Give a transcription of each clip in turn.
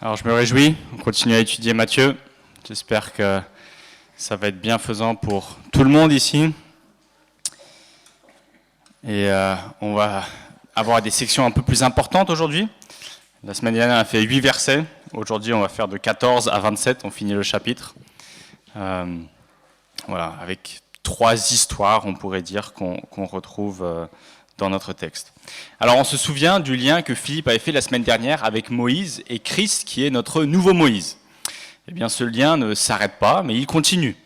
Alors je me réjouis, on continue à étudier Matthieu. J'espère que ça va être bienfaisant pour tout le monde ici. Et on va avoir des sections un peu plus importantes aujourd'hui. La semaine dernière, on a fait 8 versets. Aujourd'hui, on va faire de 14 à 27, on finit le chapitre. Voilà, avec 3 histoires, on pourrait dire, qu'on retrouve dans notre texte. Alors on se souvient du lien que Philippe avait fait la semaine dernière avec Moïse et Christ, qui est notre nouveau Moïse. Eh bien ce lien ne s'arrête pas, mais il continue.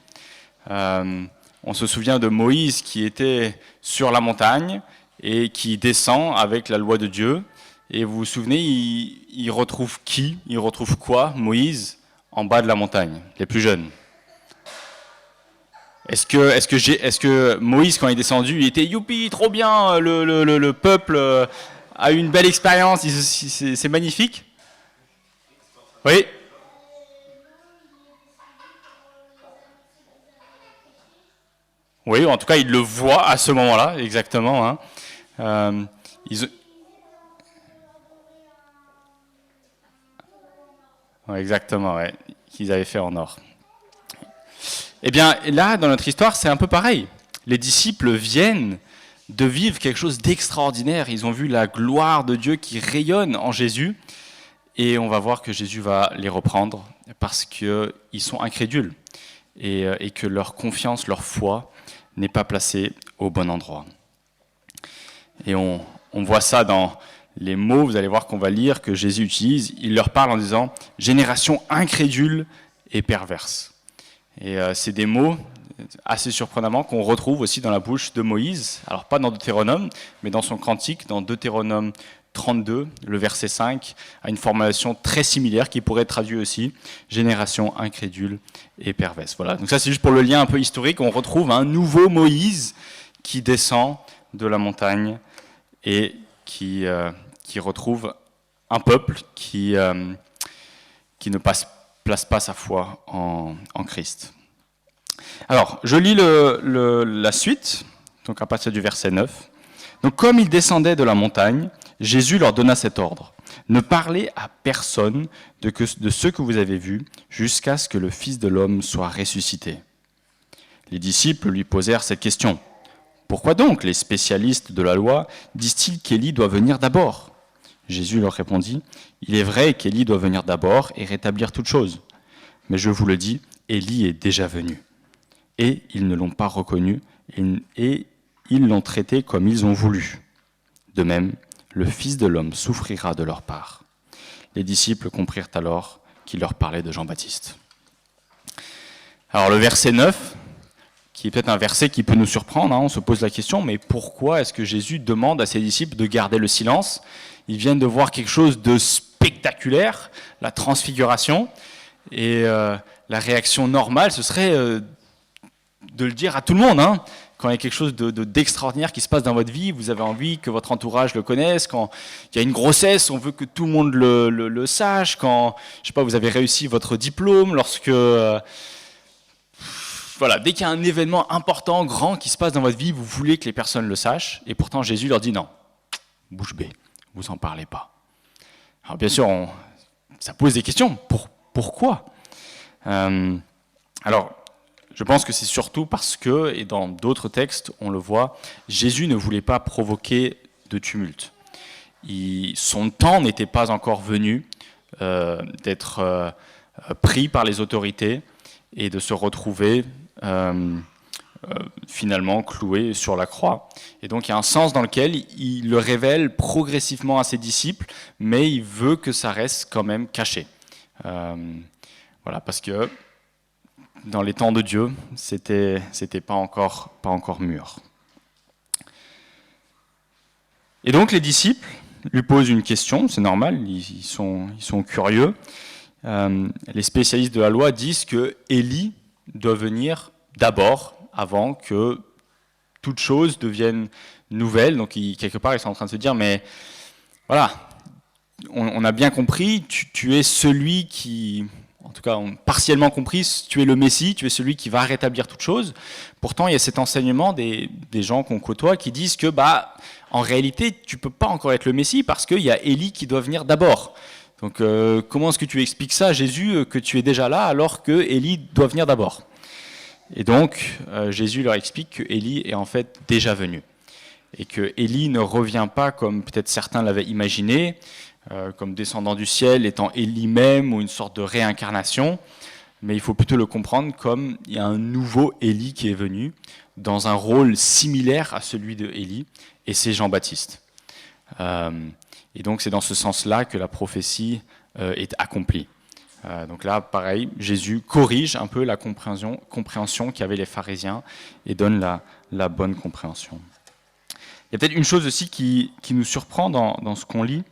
On se souvient de Moïse qui était sur la montagne et qui descend avec la loi de Dieu. Et vous vous souvenez, il retrouve qui? Il retrouve quoi, Moïse, en bas de la montagne, les plus jeunes? Est-ce que Moïse, quand il est descendu, il était youpi, trop bien, le peuple a eu une belle expérience, c'est magnifique? Oui? Oui, en tout cas, il le voit à ce moment-là, exactement. Hein. Ouais, exactement, ouais, qu'ils avaient fait en or. Eh bien, là, dans notre histoire, c'est un peu pareil. Les disciples viennent de vivre quelque chose d'extraordinaire. Ils ont vu la gloire de Dieu qui rayonne en Jésus. Et on va voir que Jésus va les reprendre parce qu'ils sont incrédules et que leur confiance, leur foi n'est pas placée au bon endroit. Et on voit ça dans les mots, vous allez voir qu'on va lire, que Jésus utilise. Il leur parle en disant « génération incrédule et perverse ». Et c'est des mots assez surprenamment qu'on retrouve aussi dans la bouche de Moïse. Alors pas dans Deutéronome, mais dans son cantique, dans Deutéronome 32, le verset 5, a une formulation très similaire qui pourrait être traduite aussi « génération incrédule et perverse ». Voilà, donc ça c'est juste pour le lien un peu historique. On retrouve un nouveau Moïse qui descend de la montagne et qui retrouve un peuple qui ne place pas sa foi en Christ. Alors, je lis la suite, donc à partir du verset 9. Donc, comme ils descendaient de la montagne, Jésus leur donna cet ordre. Ne parlez à personne de ce que vous avez vu jusqu'à ce que le Fils de l'homme soit ressuscité. Les disciples lui posèrent cette question. Pourquoi donc les spécialistes de la loi disent-ils qu'Élie doit venir d'abord ? Jésus leur répondit, « Il est vrai qu'Élie doit venir d'abord et rétablir toute chose. Mais je vous le dis, Élie est déjà venu. Et ils ne l'ont pas reconnu et ils l'ont traité comme ils ont voulu. De même, le Fils de l'homme souffrira de leur part. » Les disciples comprirent alors qu'il leur parlait de Jean-Baptiste. Alors le verset 9, qui est peut-être un verset qui peut nous surprendre, hein, on se pose la question, mais pourquoi est-ce que Jésus demande à ses disciples de garder le silence ? Ils viennent de voir quelque chose de spectaculaire, la transfiguration, et la réaction normale, ce serait de le dire à tout le monde. Hein. Quand il y a quelque chose d'extraordinaire qui se passe dans votre vie, vous avez envie que votre entourage le connaisse. Quand il y a une grossesse, on veut que tout le monde le sache. Quand, je sais pas, vous avez réussi votre diplôme, lorsque... voilà, dès qu'il y a un événement important, grand, qui se passe dans votre vie, vous voulez que les personnes le sachent. Et pourtant, Jésus leur dit non, bouche bée, vous n'en parlez pas. Alors bien sûr, ça pose des questions. Pourquoi ? Alors, je pense que c'est surtout parce que, et dans d'autres textes, on le voit, Jésus ne voulait pas provoquer de tumulte. Son temps n'était pas encore venu d'être pris par les autorités et de se retrouver finalement cloué sur la croix. Et donc il y a un sens dans lequel il le révèle progressivement à ses disciples, mais il veut que ça reste quand même caché. Voilà, parce que dans les temps de Dieu, c'était pas encore mûr. Et donc les disciples lui posent une question, c'est normal, ils sont curieux. Les spécialistes de la loi disent que Élie doit venir d'abord, avant que toute chose devienne nouvelle. Donc quelque part, ils sont en train de se dire, mais voilà, on a bien compris, tu es celui qui... En tout cas, partiellement compris, tu es le Messie, tu es celui qui va rétablir toute chose. Pourtant, il y a cet enseignement des gens qu'on côtoie qui disent que, en réalité, tu ne peux pas encore être le Messie parce qu'il y a Élie qui doit venir d'abord. Donc comment est-ce que tu expliques ça, Jésus, que tu es déjà là alors que Élie doit venir d'abord? Et donc Jésus leur explique que Élie est en fait déjà venu. Et que Élie ne revient pas comme peut-être certains l'avaient imaginé, comme descendant du ciel, étant Élie même ou une sorte de réincarnation, mais il faut plutôt le comprendre comme il y a un nouveau Élie qui est venu dans un rôle similaire à celui de Élie, et c'est Jean-Baptiste. Et donc c'est dans ce sens-là que la prophétie est accomplie. Donc là, pareil, Jésus corrige un peu la compréhension qu'avaient les pharisiens et donne la bonne compréhension. Il y a peut-être une chose aussi qui nous surprend dans ce qu'on lit.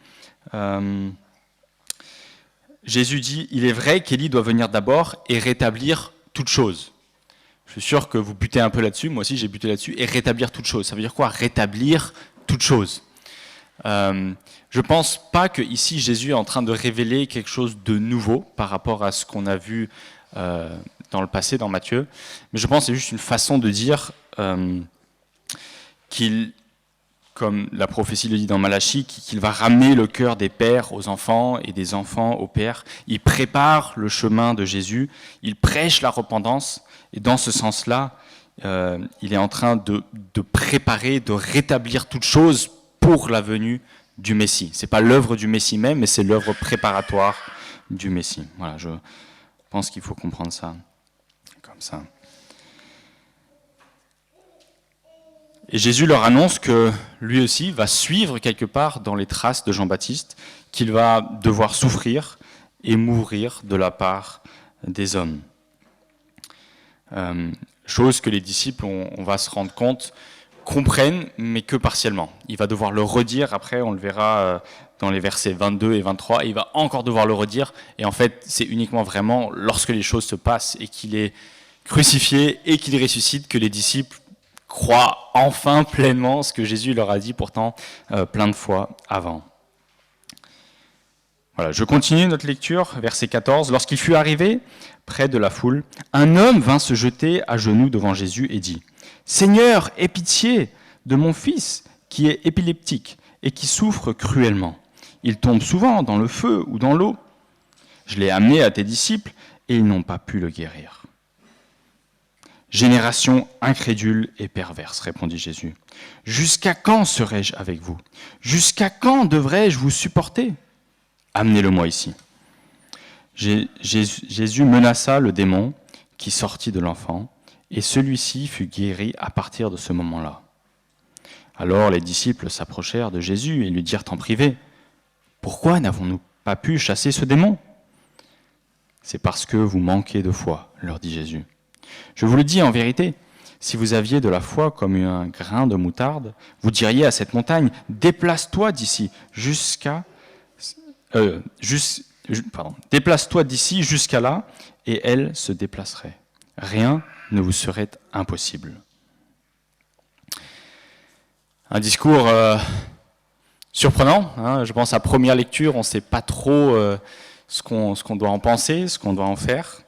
Jésus dit « Il est vrai qu'Élie doit venir d'abord et rétablir toute chose ». Je suis sûr que vous butez un peu là-dessus, moi aussi j'ai buté là-dessus. Et rétablir toute chose, ça veut dire quoi? Rétablir toute chose. Je ne pense pas que ici Jésus est en train de révéler quelque chose de nouveau par rapport à ce qu'on a vu dans le passé, dans Matthieu. Mais je pense que c'est juste une façon de dire qu'il, comme la prophétie le dit dans Malachie, qu'il va ramener le cœur des pères aux enfants et des enfants aux pères. Il prépare le chemin de Jésus, il prêche la repentance, et dans ce sens-là, il est en train de préparer, de rétablir toute chose pour la venue du Messie. Ce n'est pas l'œuvre du Messie même, mais c'est l'œuvre préparatoire du Messie. Voilà, je pense qu'il faut comprendre ça comme ça. Et Jésus leur annonce que lui aussi va suivre quelque part dans les traces de Jean-Baptiste, qu'il va devoir souffrir et mourir de la part des hommes. Chose que les disciples, on va se rendre compte, comprennent, mais que partiellement. Il va devoir le redire, après on le verra dans les versets 22 et 23, et il va encore devoir le redire, et en fait c'est uniquement vraiment lorsque les choses se passent et qu'il est crucifié et qu'il ressuscite que les disciples croient enfin pleinement ce que Jésus leur a dit pourtant plein de fois avant. Voilà, je continue notre lecture, verset 14. Lorsqu'il fut arrivé près de la foule, un homme vint se jeter à genoux devant Jésus et dit « Seigneur, aie pitié de mon fils qui est épileptique et qui souffre cruellement. Il tombe souvent dans le feu ou dans l'eau. Je l'ai amené à tes disciples et ils n'ont pas pu le guérir. » « Génération incrédule et perverse, répondit Jésus. Jusqu'à quand serai-je avec vous? Jusqu'à quand devrais-je vous supporter? Amenez-le-moi ici. Jésus menaça le démon qui sortit de l'enfant, et celui-ci fut guéri à partir de ce moment-là. Alors les disciples s'approchèrent de Jésus et lui dirent en privé, « Pourquoi n'avons-nous pas pu chasser ce démon? » « C'est parce que vous manquez de foi, leur dit Jésus. Je vous le dis en vérité, si vous aviez de la foi comme un grain de moutarde, vous diriez à cette montagne, déplace-toi d'ici déplace-toi d'ici jusqu'à là, et elle se déplacerait. Rien ne vous serait impossible. Un discours surprenant, hein, je pense à première lecture, on ne sait pas trop ce qu'on doit en penser, ce qu'on doit en faire.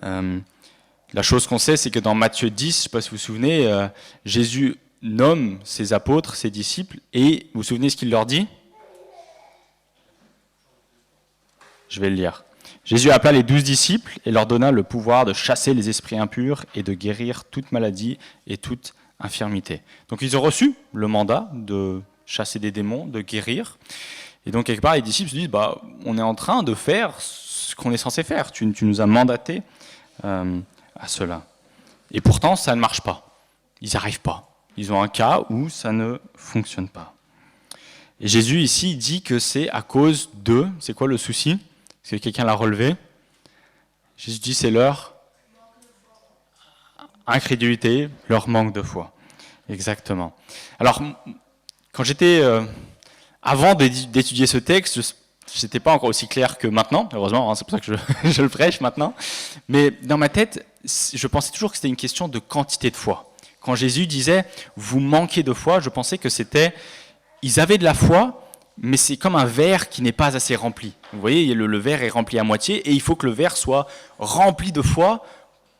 La chose qu'on sait, c'est que dans Matthieu 10, je ne sais pas si vous vous souvenez, Jésus nomme ses apôtres, ses disciples, et vous vous souvenez ce qu'il leur dit? Je vais le lire. Jésus appela les 12 disciples et leur donna le pouvoir de chasser les esprits impurs et de guérir toute maladie et toute infirmité. Donc ils ont reçu le mandat de chasser des démons, de guérir. Et donc quelque part, les disciples se disent, on est en train de faire ce qu'on est censé faire. Tu nous as mandatés à cela. Et pourtant, ça ne marche pas. Ils n'y arrivent pas. Ils ont un cas où ça ne fonctionne pas. Et Jésus, ici, dit que c'est à cause d'eux. C'est quoi le souci? Est-ce que quelqu'un l'a relevé? Jésus dit c'est leur incrédulité, leur manque de foi. Exactement. Alors, quand j'étais... avant d'étudier ce texte, je n'étais pas encore aussi clair que maintenant, heureusement, hein, c'est pour ça que je le prêche maintenant. Mais dans ma tête, je pensais toujours que c'était une question de quantité de foi. Quand Jésus disait « vous manquez de foi », je pensais que c'était... Ils avaient de la foi, mais c'est comme un verre qui n'est pas assez rempli. Vous voyez, le verre est rempli à moitié, et il faut que le verre soit rempli de foi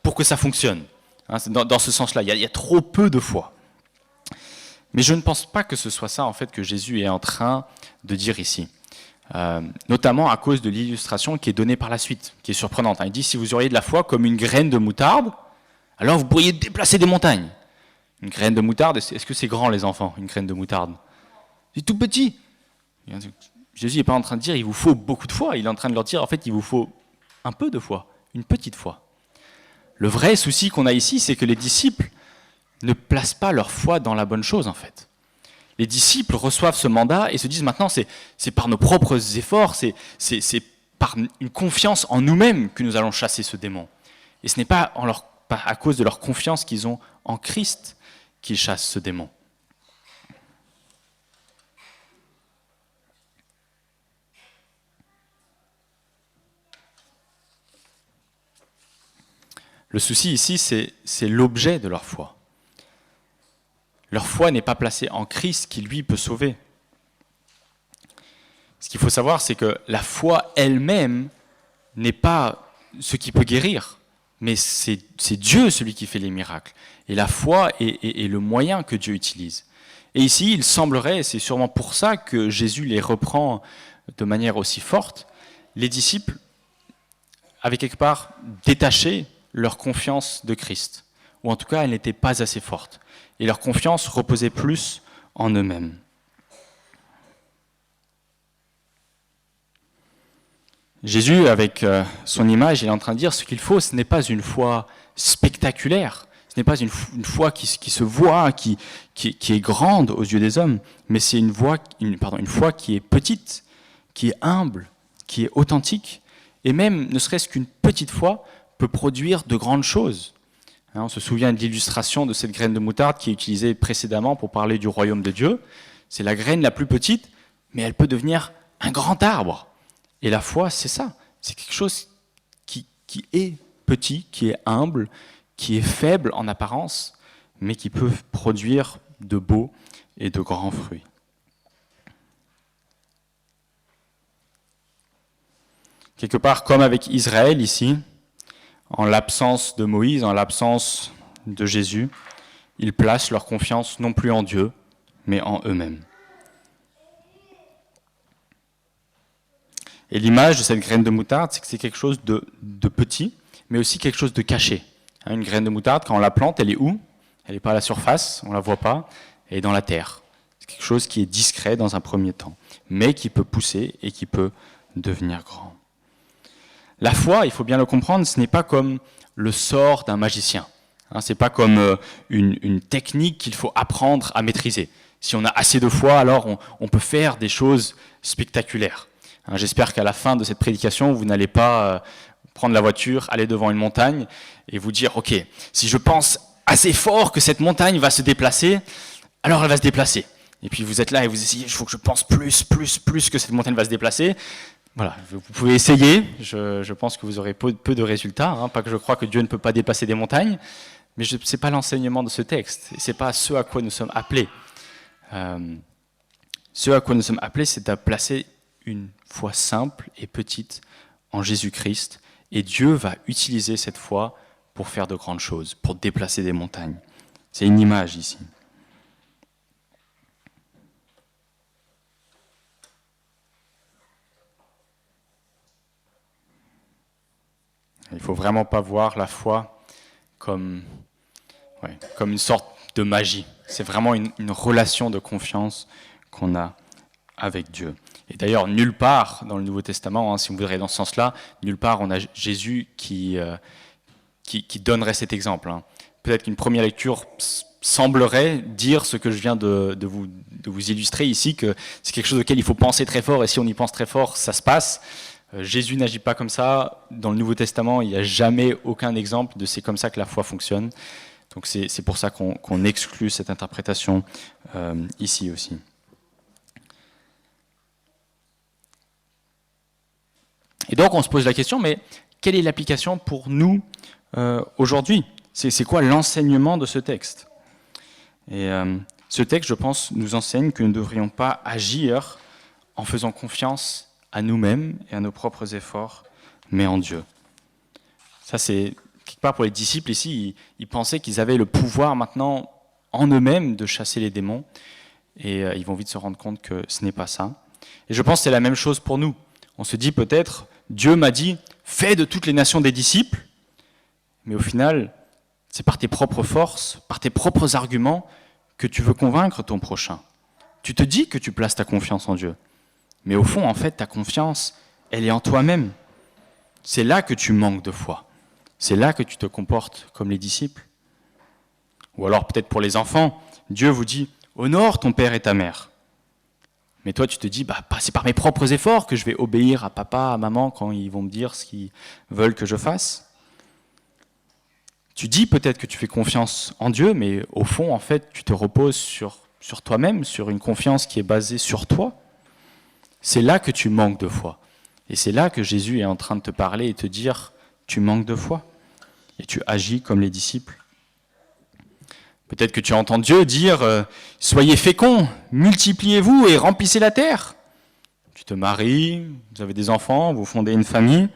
pour que ça fonctionne. Hein, dans ce sens-là, il y a trop peu de foi. Mais je ne pense pas que ce soit ça, en fait, que Jésus est en train de dire ici. notamment à cause de l'illustration qui est donnée par la suite, qui est surprenante. Il dit, si vous auriez de la foi comme une graine de moutarde, alors vous pourriez déplacer des montagnes. Une graine de moutarde, est-ce que c'est grand les enfants, une graine de moutarde? C'est tout petit. Jésus n'est pas en train de dire, il vous faut beaucoup de foi, il est en train de leur dire, en fait, il vous faut un peu de foi, une petite foi. Le vrai souci qu'on a ici, c'est que les disciples ne placent pas leur foi dans la bonne chose, en fait. Les disciples reçoivent ce mandat et se disent maintenant, c'est par nos propres efforts, c'est par une confiance en nous-mêmes que nous allons chasser ce démon. Et ce n'est pas à cause de leur confiance qu'ils ont en Christ qu'ils chassent ce démon. Le souci ici, c'est l'objet de leur foi. Leur foi n'est pas placée en Christ qui, lui, peut sauver. Ce qu'il faut savoir, c'est que la foi elle-même n'est pas ce qui peut guérir, mais c'est Dieu celui qui fait les miracles. Et la foi est le moyen que Dieu utilise. Et ici, il semblerait, et c'est sûrement pour ça que Jésus les reprend de manière aussi forte, les disciples avaient quelque part détaché leur confiance de Christ, ou en tout cas, elle n'était pas assez forte. Et leur confiance reposait plus en eux-mêmes. Jésus, avec son image, il est en train de dire ce qu'il faut, ce n'est pas une foi spectaculaire, ce n'est pas une foi qui se voit, qui est grande aux yeux des hommes, mais c'est une foi qui est petite, qui est humble, qui est authentique, et même, ne serait-ce qu'une petite foi, peut produire de grandes choses. On se souvient de l'illustration de cette graine de moutarde qui est utilisée précédemment pour parler du royaume de Dieu. C'est la graine la plus petite, mais elle peut devenir un grand arbre. Et la foi, c'est ça. C'est quelque chose qui est petit, qui est humble, qui est faible en apparence, mais qui peut produire de beaux et de grands fruits. Quelque part, comme avec Israël ici, en l'absence de Moïse, en l'absence de Jésus, ils placent leur confiance non plus en Dieu, mais en eux-mêmes. Et l'image de cette graine de moutarde, c'est que c'est quelque chose de petit, mais aussi quelque chose de caché. Une graine de moutarde, quand on la plante, elle est où? Elle n'est pas à la surface, on ne la voit pas, elle est dans la terre. C'est quelque chose qui est discret dans un premier temps, mais qui peut pousser et qui peut devenir grand. La foi, il faut bien le comprendre, ce n'est pas comme le sort d'un magicien. Ce n'est pas comme une technique qu'il faut apprendre à maîtriser. Si on a assez de foi, alors on peut faire des choses spectaculaires. J'espère qu'à la fin de cette prédication, vous n'allez pas prendre la voiture, aller devant une montagne et vous dire « Ok, si je pense assez fort que cette montagne va se déplacer, alors elle va se déplacer. » Et puis vous êtes là et vous essayez « Il faut que je pense plus que cette montagne va se déplacer. » Voilà, vous pouvez essayer, je pense que vous aurez peu de résultats, pas que je crois que Dieu ne peut pas dépasser des montagnes, mais ce n'est pas l'enseignement de ce texte, ce n'est pas ce à quoi nous sommes appelés. Ce à quoi nous sommes appelés, c'est à placer une foi simple et petite en Jésus-Christ, et Dieu va utiliser cette foi pour faire de grandes choses, pour déplacer des montagnes. C'est une image ici. Il ne faut vraiment pas voir la foi comme une sorte de magie. C'est vraiment une relation de confiance qu'on a avec Dieu. Et d'ailleurs, nulle part dans le Nouveau Testament, si vous voudrez dans ce sens-là, nulle part on a Jésus qui donnerait cet exemple. Peut-être qu'une première lecture semblerait dire ce que je viens de vous illustrer ici, que c'est quelque chose auquel il faut penser très fort, et si on y pense très fort, ça se passe. Jésus n'agit pas comme ça. Dans le Nouveau Testament, il n'y a jamais aucun exemple de c'est comme ça que la foi fonctionne. Donc c'est pour ça qu'on exclut cette interprétation ici aussi. Et donc on se pose la question, mais quelle est l'application pour nous aujourd'hui? C'est quoi l'enseignement de ce texte? Et ce texte, je pense, nous enseigne que nous ne devrions pas agir en faisant confiance à nous-mêmes et à nos propres efforts, mais en Dieu. Ça, c'est quelque part pour les disciples ici, ils pensaient qu'ils avaient le pouvoir maintenant en eux-mêmes de chasser les démons, et ils vont vite se rendre compte que ce n'est pas ça. Et je pense que c'est la même chose pour nous. On se dit peut-être, Dieu m'a dit, fais de toutes les nations des disciples, mais au final, c'est par tes propres forces, par tes propres arguments que tu veux convaincre ton prochain. Tu te dis que tu places ta confiance en Dieu, mais au fond, en fait, ta confiance, elle est en toi-même. C'est là que tu manques de foi. C'est là que tu te comportes comme les disciples. Ou alors peut-être pour les enfants, Dieu vous dit « Honore ton père et ta mère ». Mais toi, tu te dis « C'est par mes propres efforts que je vais obéir à papa, à maman quand ils vont me dire ce qu'ils veulent que je fasse ». Tu dis peut-être que tu fais confiance en Dieu, mais au fond, en fait, tu te reposes sur toi-même, sur une confiance qui est basée sur toi. C'est là que tu manques de foi. Et c'est là que Jésus est en train de te parler et te dire « Tu manques de foi ». Et tu agis comme les disciples. Peut-être que tu entends Dieu dire « Soyez féconds, multipliez-vous et remplissez la terre ». Tu te maries, vous avez des enfants, vous fondez une famille,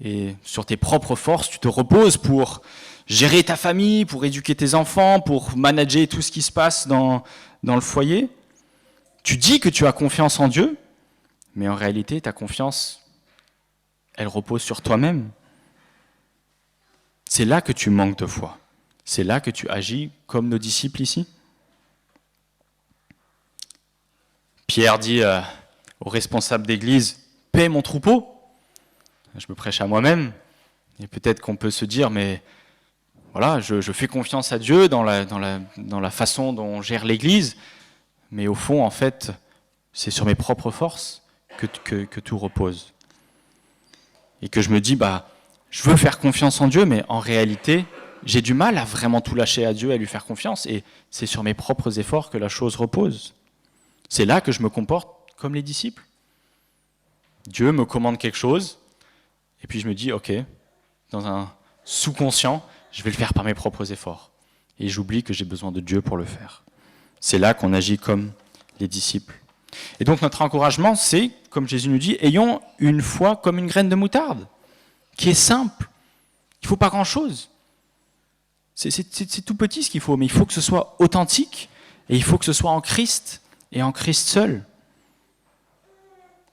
et sur tes propres forces, tu te reposes pour gérer ta famille, pour éduquer tes enfants, pour manager tout ce qui se passe dans le foyer. Tu dis que tu as confiance en Dieu, mais en réalité, ta confiance, elle repose sur toi-même. C'est là que tu manques de foi. C'est là que tu agis comme nos disciples ici. Pierre dit aux responsables d'église, « Paie mon troupeau ». Je me prêche à moi-même. Et peut-être qu'on peut se dire, mais voilà, je fais confiance à Dieu dans la façon dont on gère l'église, mais au fond, en fait, c'est sur mes propres forces que tout repose. Et que je me dis, je veux faire confiance en Dieu, mais en réalité, j'ai du mal à vraiment tout lâcher à Dieu, à lui faire confiance, et c'est sur mes propres efforts que la chose repose. C'est là que je me comporte comme les disciples. Dieu me commande quelque chose, et puis je me dis, ok, dans un sous-conscient, je vais le faire par mes propres efforts. Et j'oublie que j'ai besoin de Dieu pour le faire. C'est là qu'on agit comme les disciples. Et donc notre encouragement, c'est, comme Jésus nous dit, ayons une foi comme une graine de moutarde, qui est simple. Il ne faut pas grand-chose. C'est tout petit ce qu'il faut, mais il faut que ce soit authentique, et il faut que ce soit en Christ, et en Christ seul.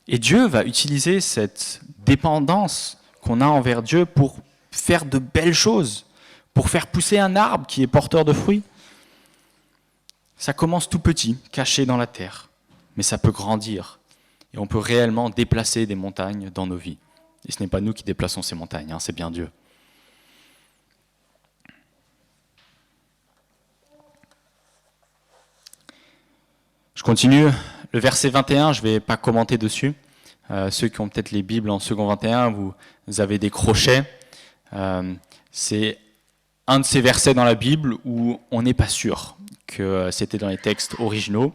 Et Dieu va utiliser cette dépendance qu'on a envers Dieu pour faire de belles choses, pour faire pousser un arbre qui est porteur de fruits. Ça commence tout petit, caché dans la terre, mais ça peut grandir. Et on peut réellement déplacer des montagnes dans nos vies. Et ce n'est pas nous qui déplaçons ces montagnes, c'est bien Dieu. Je continue, le verset 21, je ne vais pas commenter dessus. Ceux qui ont peut-être les Bibles en second 21, vous avez des crochets. C'est un de ces versets dans la Bible où on n'est pas sûr que c'était dans les textes originaux.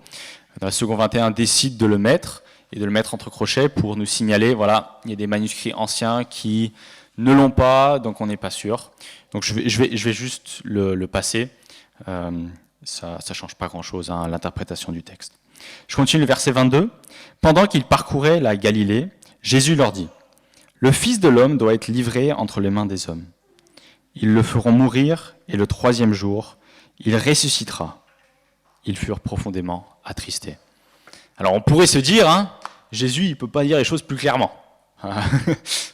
Dans le second 21, décide de le mettre et de le mettre entre crochets pour nous signaler, voilà, il y a des manuscrits anciens qui ne l'ont pas, donc on n'est pas sûr. Donc je vais juste le passer. Ça ne change pas grand-chose à l'interprétation du texte. Je continue le verset 22. Pendant qu'ils parcouraient la Galilée, Jésus leur dit « Le Fils de l'homme doit être livré entre les mains des hommes. Ils le feront mourir, et le troisième jour, il ressuscitera. » Ils furent profondément attristés. Alors on pourrait se dire, Jésus il ne peut pas dire les choses plus clairement.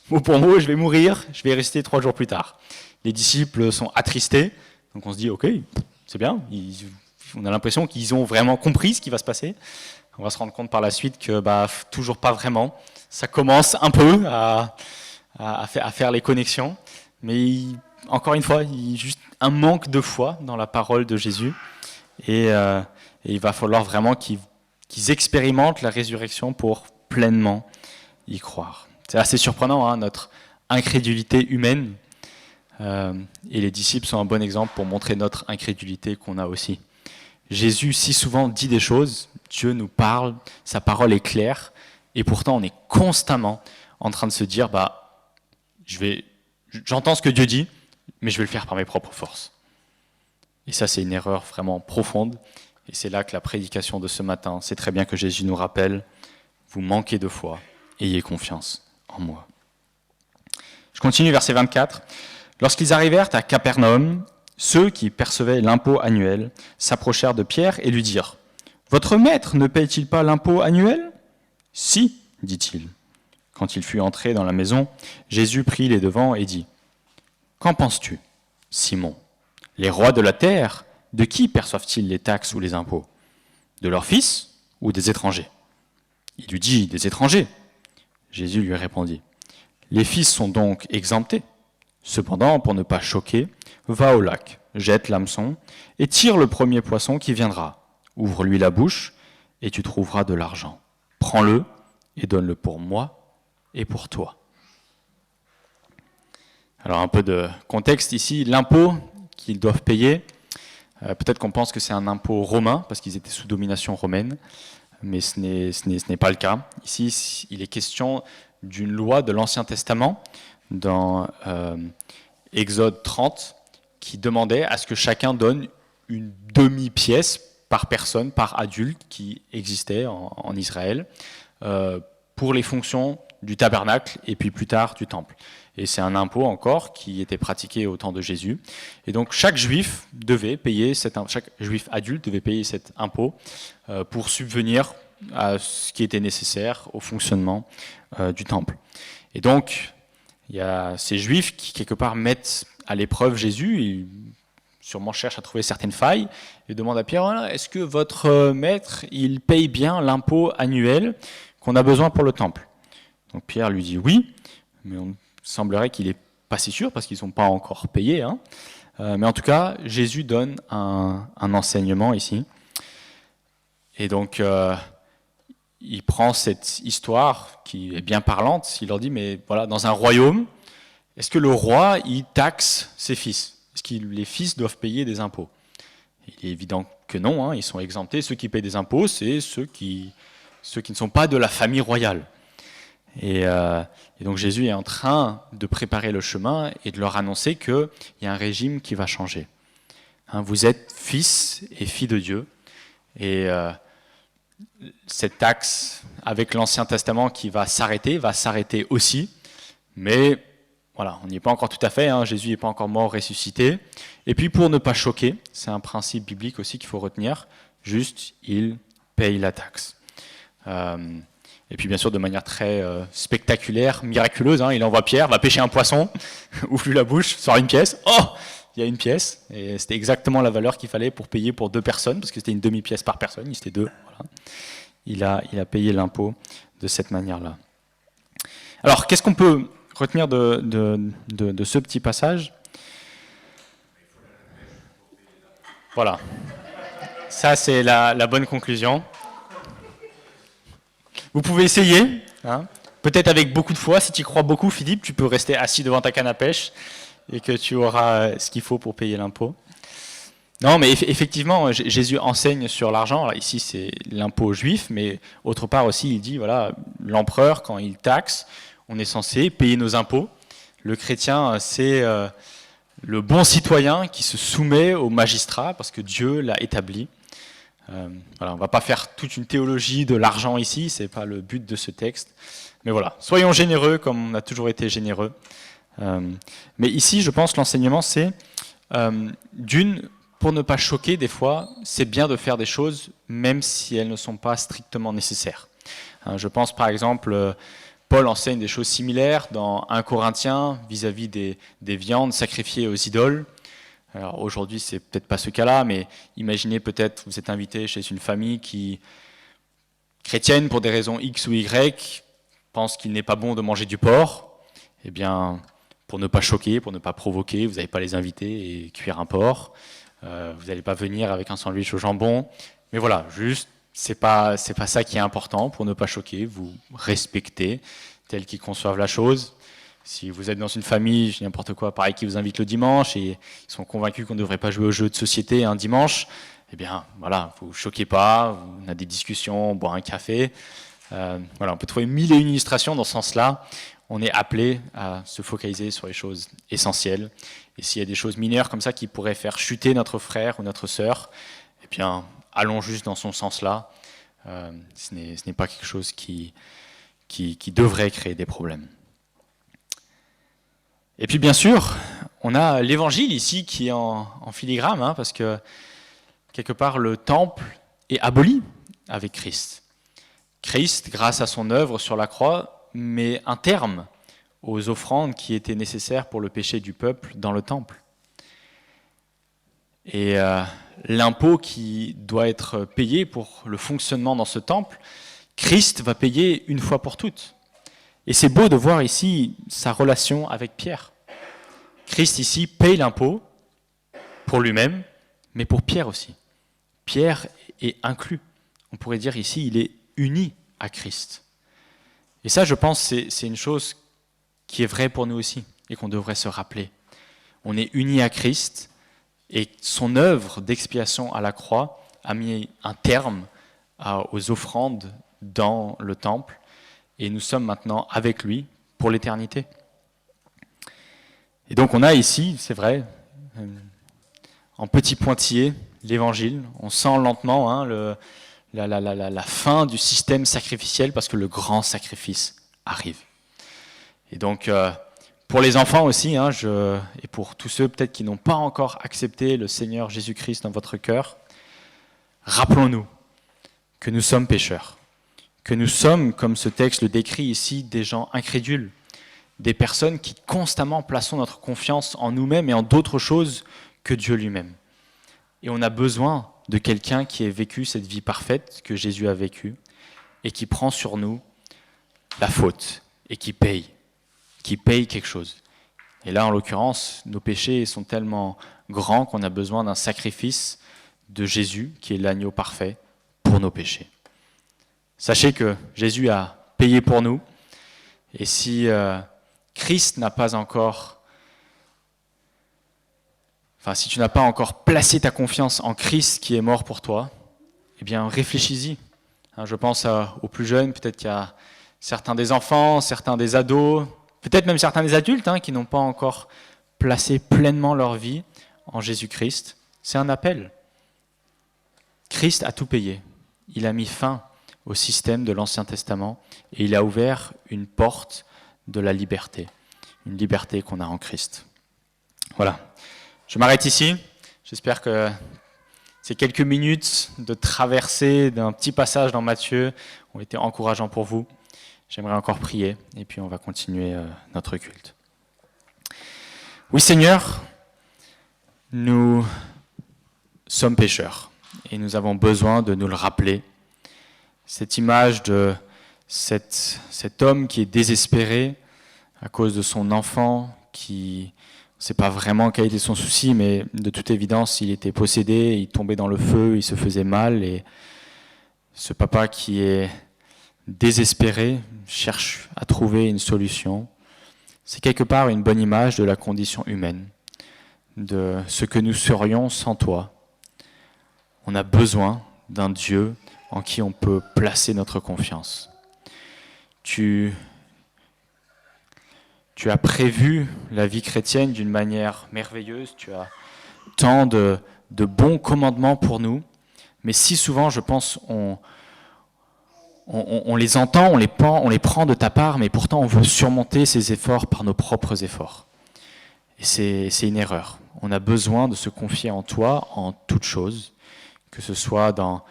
Mot pour mot, je vais mourir, je vais rester 3 jours plus tard. Les disciples sont attristés, donc on se dit, ok, c'est bien, on a l'impression qu'ils ont vraiment compris ce qui va se passer. On va se rendre compte par la suite que toujours pas vraiment. Ça commence un peu à faire les connexions, mais encore une fois, il y a juste un manque de foi dans la parole de Jésus. Et il va falloir vraiment qu'ils expérimentent la résurrection pour pleinement y croire. C'est assez surprenant, notre incrédulité humaine. Et les disciples sont un bon exemple pour montrer notre incrédulité qu'on a aussi. Jésus si souvent dit des choses, Dieu nous parle, sa parole est claire, et pourtant on est constamment en train de se dire, j'entends ce que Dieu dit, mais je vais le faire par mes propres forces. Et ça, c'est une erreur vraiment profonde. Et c'est là que la prédication de ce matin, c'est très bien que Jésus nous rappelle, vous manquez de foi, ayez confiance en moi. Je continue, verset 24. Lorsqu'ils arrivèrent à Capernaum, ceux qui percevaient l'impôt annuel s'approchèrent de Pierre et lui dirent « Votre maître ne paye-t-il pas l'impôt annuel ?» Si, dit-il. Quand il fut entré dans la maison, Jésus prit les devants et dit, qu'en penses-tu, Simon? Les rois de la terre, de qui perçoivent-ils les taxes ou les impôts? De leurs fils ou des étrangers? Il lui dit, des étrangers. Jésus lui répondit, les fils sont donc exemptés. Cependant, pour ne pas choquer, va au lac, jette l'hameçon et tire le premier poisson qui viendra. Ouvre-lui la bouche et tu trouveras de l'argent. Prends-le et donne-le pour moi et pour toi. Alors un peu de contexte ici, l'impôt qu'ils doivent payer, peut-être qu'on pense que c'est un impôt romain, parce qu'ils étaient sous domination romaine, mais ce n'est pas le cas. Ici, il est question d'une loi de l'Ancien Testament, dans Exode 30, qui demandait à ce que chacun donne une demi-pièce par personne, par adulte qui existait en Israël, pour les fonctions du tabernacle et puis plus tard du temple. Et c'est un impôt encore qui était pratiqué au temps de Jésus. Et donc chaque juif chaque juif adulte devait payer cet impôt pour subvenir à ce qui était nécessaire au fonctionnement du temple. Et donc il y a ces juifs qui quelque part mettent à l'épreuve Jésus, ils sûrement cherchent à trouver certaines failles, et demandent à Pierre, voilà, est-ce que votre maître, il paye bien l'impôt annuel qu'on a besoin pour le temple? Donc Pierre lui dit oui, mais on semblerait qu'il n'est pas si sûr, parce qu'ils ne sont pas encore payés. Hein. Mais en tout cas, Jésus donne un enseignement ici. Et donc, il prend cette histoire qui est bien parlante, il leur dit, mais voilà, dans un royaume, est-ce que le roi, il taxe ses fils? Est-ce que les fils doivent payer des impôts? Il est évident que non, hein, ils sont exemptés. Ceux qui payent des impôts, c'est ceux qui ne sont pas de la famille royale. Et donc Jésus est en train de préparer le chemin et de leur annoncer qu'il y a un régime qui va changer. Hein, vous êtes fils et filles de Dieu. Et cette taxe avec l'Ancien Testament qui va s'arrêter aussi. Mais voilà, on n'y est pas encore tout à fait. Hein, Jésus n'est pas encore mort, ressuscité. Et puis pour ne pas choquer, c'est un principe biblique aussi qu'il faut retenir, juste il paye la taxe. Et puis bien sûr de manière très spectaculaire, miraculeuse, hein, il envoie Pierre, va pêcher un poisson, ouvre-lui la bouche, sort une pièce, oh, il y a une pièce, et c'était exactement la valeur qu'il fallait pour payer pour 2 personnes, parce que c'était une demi-pièce par personne, il était 2. Voilà. Il a payé l'impôt de cette manière-là. Alors, qu'est-ce qu'on peut retenir de ce petit passage? Voilà. Ça, c'est la bonne conclusion. Vous pouvez essayer, hein. Peut-être avec beaucoup de foi. Si tu y crois beaucoup, Philippe, tu peux rester assis devant ta canne à pêche et que tu auras ce qu'il faut pour payer l'impôt. Non, mais effectivement, Jésus enseigne sur l'argent. Alors ici, c'est l'impôt juif, mais autre part aussi, il dit, voilà, l'empereur, quand il taxe, on est censé payer nos impôts. Le chrétien, c'est le bon citoyen qui se soumet au magistrat parce que Dieu l'a établi. Voilà, on ne va pas faire toute une théologie de l'argent ici, ce n'est pas le but de ce texte. Mais voilà, soyons généreux comme on a toujours été généreux. Mais ici, je pense, l'enseignement, c'est pour ne pas choquer, des fois, c'est bien de faire des choses même si elles ne sont pas strictement nécessaires. Je pense par exemple, Paul enseigne des choses similaires dans 1 Corinthiens vis-à-vis des viandes sacrifiées aux idoles. Alors aujourd'hui, c'est peut-être pas ce cas-là, mais imaginez peut-être vous êtes invité chez une famille qui, chrétienne pour des raisons X ou Y, pense qu'il n'est pas bon de manger du porc. Eh bien, pour ne pas choquer, pour ne pas provoquer, vous n'allez pas les inviter et cuire un porc. Vous n'allez pas venir avec un sandwich au jambon. Mais voilà, juste, c'est pas ça qui est important. Pour ne pas choquer, vous respectez tel qu'ils conçoivent la chose. Si vous êtes dans une famille, n'importe quoi, pareil, qui vous invite le dimanche et ils sont convaincus qu'on ne devrait pas jouer aux jeux de société un dimanche, eh bien, voilà, vous ne choquez pas, on a des discussions, on boit un café. Voilà, on peut trouver 1000 et une illustrations dans ce sens-là. On est appelé à se focaliser sur les choses essentielles. Et s'il y a des choses mineures comme ça qui pourraient faire chuter notre frère ou notre sœur, eh bien, allons juste dans son sens-là. Ce n'est pas quelque chose qui devrait créer des problèmes. Et puis bien sûr, on a l'évangile ici qui est en filigrane, hein, parce que quelque part le temple est aboli avec Christ. Christ, grâce à son œuvre sur la croix, met un terme aux offrandes qui étaient nécessaires pour le péché du peuple dans le temple. Et l'impôt qui doit être payé pour le fonctionnement dans ce temple, Christ va payer une fois pour toutes. Et c'est beau de voir ici sa relation avec Pierre. Christ ici paye l'impôt pour lui-même, mais pour Pierre aussi. Pierre est inclus. On pourrait dire ici, il est uni à Christ. Et ça, je pense, c'est une chose qui est vraie pour nous aussi et qu'on devrait se rappeler. On est unis à Christ et son œuvre d'expiation à la croix a mis un terme aux offrandes dans le temple et nous sommes maintenant avec lui pour l'éternité. Et donc on a ici, c'est vrai, en petit pointillé, l'évangile. On sent lentement la fin du système sacrificiel parce que le grand sacrifice arrive. Et donc, pour les enfants aussi, et pour tous ceux peut-être qui n'ont pas encore accepté le Seigneur Jésus-Christ dans votre cœur, rappelons-nous que nous sommes pécheurs, que nous sommes, comme ce texte le décrit ici, des gens incrédules, des personnes qui constamment plaçons notre confiance en nous-mêmes et en d'autres choses que Dieu lui-même. Et on a besoin de quelqu'un qui ait vécu cette vie parfaite que Jésus a vécue et qui prend sur nous la faute et qui paye quelque chose. Et là, en l'occurrence, nos péchés sont tellement grands qu'on a besoin d'un sacrifice de Jésus, qui est l'agneau parfait, pour nos péchés. Sachez que Jésus a payé pour nous, et si Christ n'a pas encore... si tu n'as pas encore placé ta confiance en Christ qui est mort pour toi, eh bien réfléchis-y. Je pense aux plus jeunes, peut-être qu'il y a certains des enfants, certains des ados, peut-être même certains des adultes qui n'ont pas encore placé pleinement leur vie en Jésus-Christ. C'est un appel. Christ a tout payé. Il a mis fin au système de l'Ancien Testament et il a ouvert une porte de la liberté. Une liberté qu'on a en Christ. Voilà. Je m'arrête ici. J'espère que ces quelques minutes de traversée d'un petit passage dans Matthieu ont été encourageants pour vous. J'aimerais encore prier et puis on va continuer notre culte. Oui Seigneur, nous sommes pécheurs et nous avons besoin de nous le rappeler. Cette image de cet homme qui est désespéré à cause de son enfant qui... On ne sait pas vraiment quel était son souci, mais de toute évidence, il était possédé, il tombait dans le feu, il se faisait mal. Et ce papa qui est désespéré cherche à trouver une solution. C'est quelque part une bonne image de la condition humaine, de ce que nous serions sans toi. On a besoin d'un Dieu en qui on peut placer notre confiance. Tu as prévu la vie chrétienne d'une manière merveilleuse, tu as tant de bons commandements pour nous, mais si souvent, je pense, on les entend, on les prend de ta part, mais pourtant on veut surmonter ces efforts par nos propres efforts. Et c'est une erreur. On a besoin de se confier en toi en toutes choses, que ce soit dans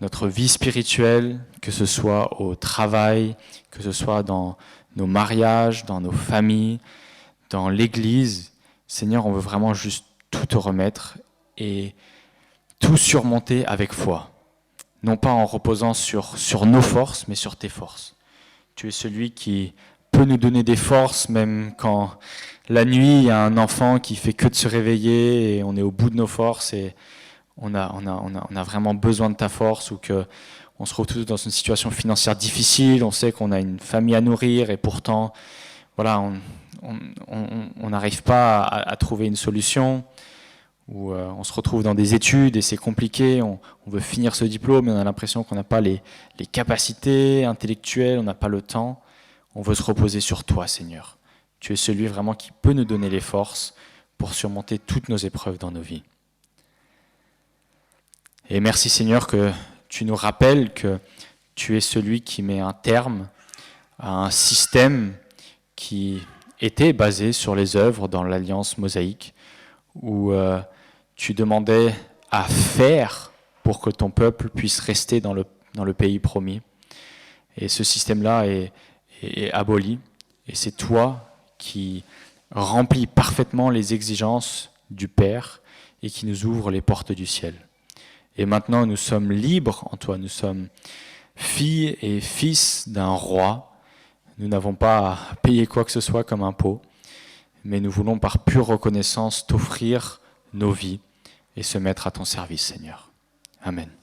notre vie spirituelle, que ce soit au travail, que ce soit dans nos mariages, dans nos familles, dans l'Église. Seigneur, on veut vraiment juste tout te remettre et tout surmonter avec foi. Non pas en reposant sur nos forces, mais sur tes forces. Tu es celui qui peut nous donner des forces, même quand la nuit, il y a un enfant qui fait que de se réveiller et on est au bout de nos forces et on a vraiment besoin de ta force ou que on se retrouve dans une situation financière difficile, on sait qu'on a une famille à nourrir et pourtant, voilà, on n'arrive pas à trouver une solution, ou on se retrouve dans des études et c'est compliqué, on veut finir ce diplôme mais on a l'impression qu'on n'a pas les capacités intellectuelles, on n'a pas le temps. On veut se reposer sur toi, Seigneur. Tu es celui vraiment qui peut nous donner les forces pour surmonter toutes nos épreuves dans nos vies. Et merci, Seigneur, que tu nous rappelles que tu es celui qui met un terme à un système qui était basé sur les œuvres dans l'Alliance mosaïque, où tu demandais à faire pour que ton peuple puisse rester dans le pays promis. Et ce système-là est aboli. Et c'est toi qui remplis parfaitement les exigences du Père et qui nous ouvre les portes du ciel. Et maintenant, nous sommes libres en toi. Nous sommes filles et fils d'un roi. Nous n'avons pas à payer quoi que ce soit comme impôt, mais nous voulons par pure reconnaissance t'offrir nos vies et se mettre à ton service, Seigneur. Amen.